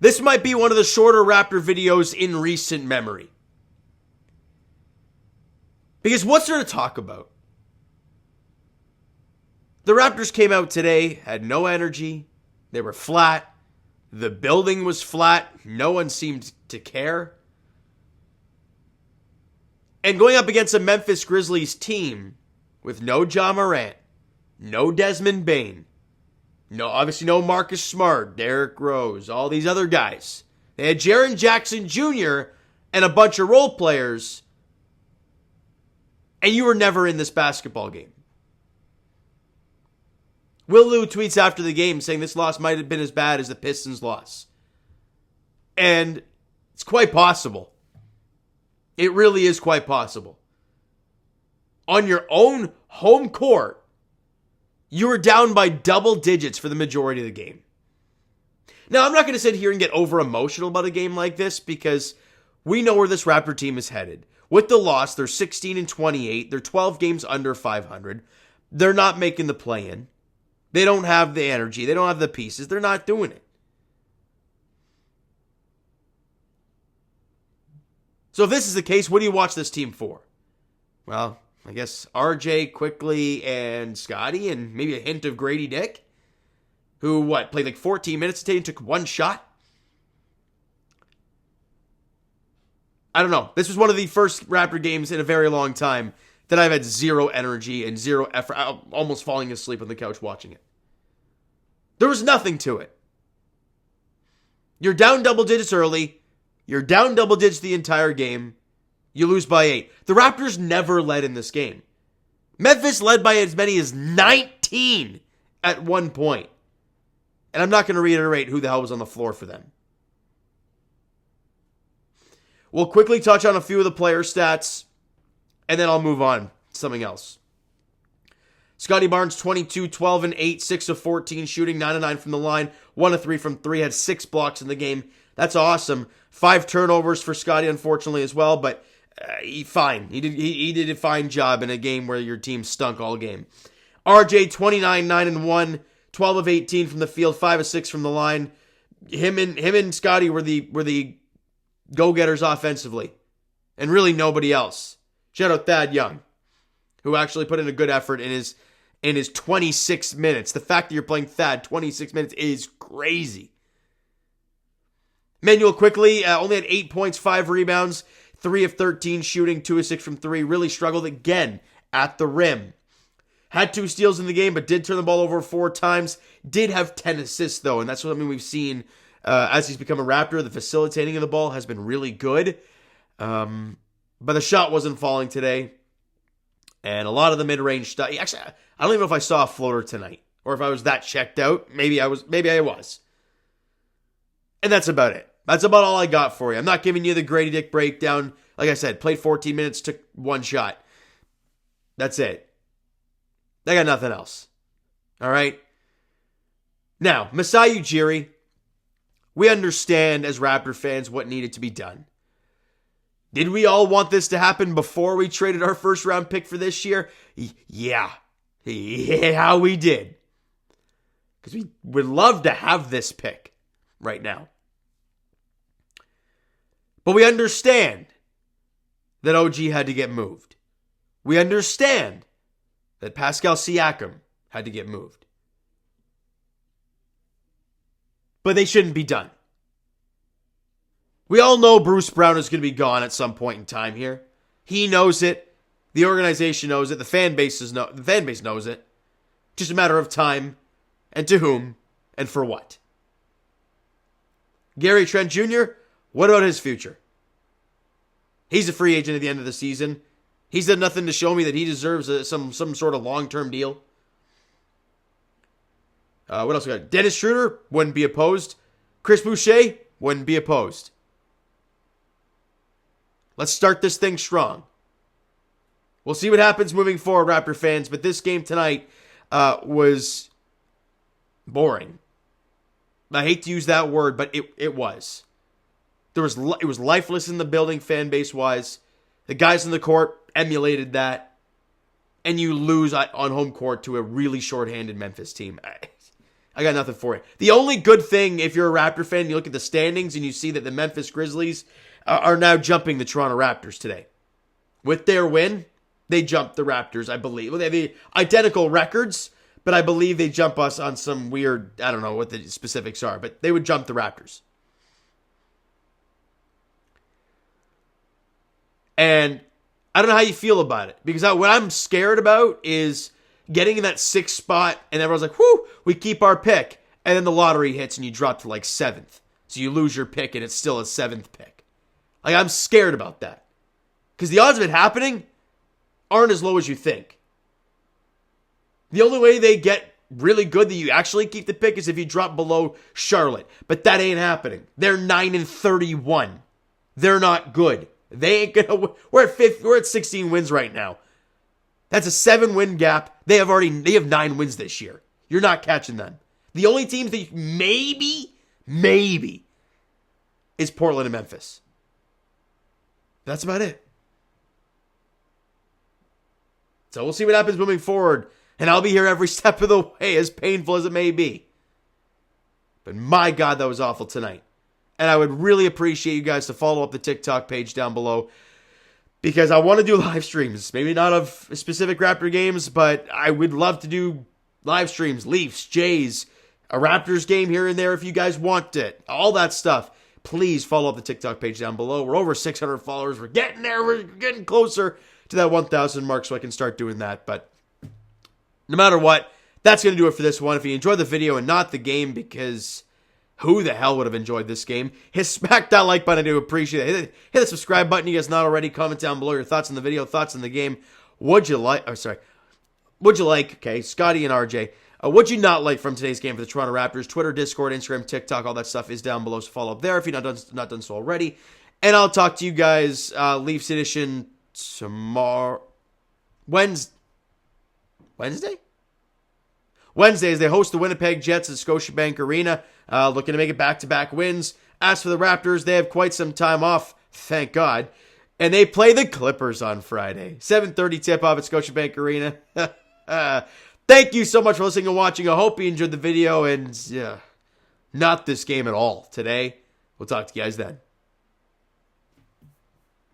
This might be one of the shorter Raptor videos in recent memory. Because what's there to talk about? The Raptors came out today, had no energy. They were flat. The building was flat. No one seemed to care. And going up against a Memphis Grizzlies team with no Ja Morant, no Desmond Bane, obviously no Marcus Smart, Derrick Rose, all these other guys. They had Jaren Jackson Jr. and a bunch of role players, and you were never in this basketball game. Will Lou tweets after the game saying this loss might have been as bad as the Pistons' loss. And it's quite possible. It really is quite possible. On your own home court, you were down by double digits for the majority of the game. Now, I'm not going to sit here and get over emotional about a game like this because we know where this Raptor team is headed. With the loss, they're 16-28. They're 12 games under 500. They're not making the play-in. They don't have the energy. They don't have the pieces. They're not doing it. So if this is the case, what do you watch this team for? Well, I guess RJ, Quickly, and Scotty, and maybe a hint of Grady Dick, who, played like 14 minutes today and took one shot? I don't know. This was one of the first Raptor games in a very long time that I've had zero energy and zero effort. I'm almost falling asleep on the couch watching it. There was nothing to it. You're down double digits early. You're down double digits the entire game. You lose by 8. The Raptors never led in this game. Memphis led by as many as 19 at one point. And I'm not going to reiterate who the hell was on the floor for them. We'll quickly touch on a few of the player stats, and then I'll move on to something else. Scotty Barnes, 22, 12, and 8, 6 of 14 shooting, 9 of 9 from the line, 1 of 3 from 3, had 6 blocks in the game. That's awesome. 5 turnovers for Scotty, unfortunately, as well, but fine. He did a fine job in a game where your team stunk all game. RJ, 29, 9, and 1, 12 of 18 from the field, 5 of 6 from the line. Him and Scotty were the go-getters offensively, and really nobody else. Shout out Thad Young, who actually put in a good effort in his 26 minutes. The fact that you're playing Thad 26 minutes is crazy. Manuel Quickly only had 8 points, 5 rebounds, 3 of 13 shooting, 2 of 6 from 3. Really struggled again at the rim. Had 2 steals in the game, but did turn the ball over 4 times. Did have 10 assists, though, and that's something we've seen as he's become a Raptor. The facilitating of the ball has been really good. But the shot wasn't falling today. And a lot of the mid-range stuff. Actually, I don't even know if I saw a floater tonight. Or if I was that checked out. Maybe I was. And that's about it. That's about all I got for you. I'm not giving you the Grady Dick breakdown. Like I said, played 14 minutes, took 1 shot. That's it. I got nothing else. All right? Now, Masai Ujiri. We understand as Raptor fans what needed to be done. Did we all want this to happen before we traded our first round pick for this year? Yeah, we did. Because we would love to have this pick right now. But we understand that OG had to get moved. We understand that Pascal Siakam had to get moved. But they shouldn't be done. We all know Bruce Brown is going to be gone at some point in time here. He knows it. The organization knows it. The fan base knows it. Just a matter of time, and to whom, and for what. Gary Trent Jr., what about his future? He's a free agent at the end of the season. He's done nothing to show me that he deserves some sort of long-term deal. What else we got? Dennis Schroeder, wouldn't be opposed. Chris Boucher, wouldn't be opposed. Let's start this thing strong. We'll see what happens moving forward, Raptor fans, but this game tonight was boring. I hate to use that word, but it was. It was lifeless in the building, fan base wise. The guys in the court emulated that, and you lose on home court to a really shorthanded Memphis team. I got nothing for you. The only good thing, if you're a Raptor fan, you look at the standings and you see that the Memphis Grizzlies are now jumping the Toronto Raptors today. With their win, they jumped the Raptors, I believe. Well, they have the identical records, but I believe they jump us on some weird, I don't know what the specifics are, but they would jump the Raptors. And I don't know how you feel about it, because what I'm scared about is getting in that 6th spot and everyone's like, whoo, we keep our pick. And then the lottery hits and you drop to like 7th. So you lose your pick and it's still a 7th pick. Like, I'm scared about that. Because the odds of it happening aren't as low as you think. The only way they get really good that you actually keep the pick is if you drop below Charlotte. But that ain't happening. They're 9-31. They're not good. They ain't gonna. We're at 16 wins right now. That's a 7-win gap. They have 9 wins this year. You're not catching them. The only teams that maybe is Portland and Memphis. That's about it. So we'll see what happens moving forward. And I'll be here every step of the way, as painful as it may be. But my God, that was awful tonight. And I would really appreciate you guys to follow up the TikTok page down below, because I want to do live streams. Maybe not of specific Raptor games, but I would love to do live streams, Leafs, Jays, a Raptors game here and there if you guys want it. All that stuff. Please follow up the TikTok page down below. We're over 600 followers. We're getting there. We're getting closer to that 1,000 mark so I can start doing that. But no matter what, that's going to do it for this one. If you enjoyed the video and not the game, because who the hell would have enjoyed this game? Smack that like button. I do appreciate it. Hit the subscribe button. You guys not already. Comment down below your thoughts on the video, thoughts on the game. Would you like, okay, Scotty and RJ, what'd you not like from today's game for the Toronto Raptors? Twitter, Discord, Instagram, TikTok, all that stuff is down below, so follow up there if you're not done so already. And I'll talk to you guys, Leafs edition, tomorrow. Wednesday as they host the Winnipeg Jets at Scotiabank Arena, looking to make it back-to-back wins. As for the Raptors, they have quite some time off, thank God, and they play the Clippers on Friday. 7:30 tip-off at Scotiabank Arena. Thank you so much for listening and watching. I hope you enjoyed the video, and not this game at all today. We'll talk to you guys then.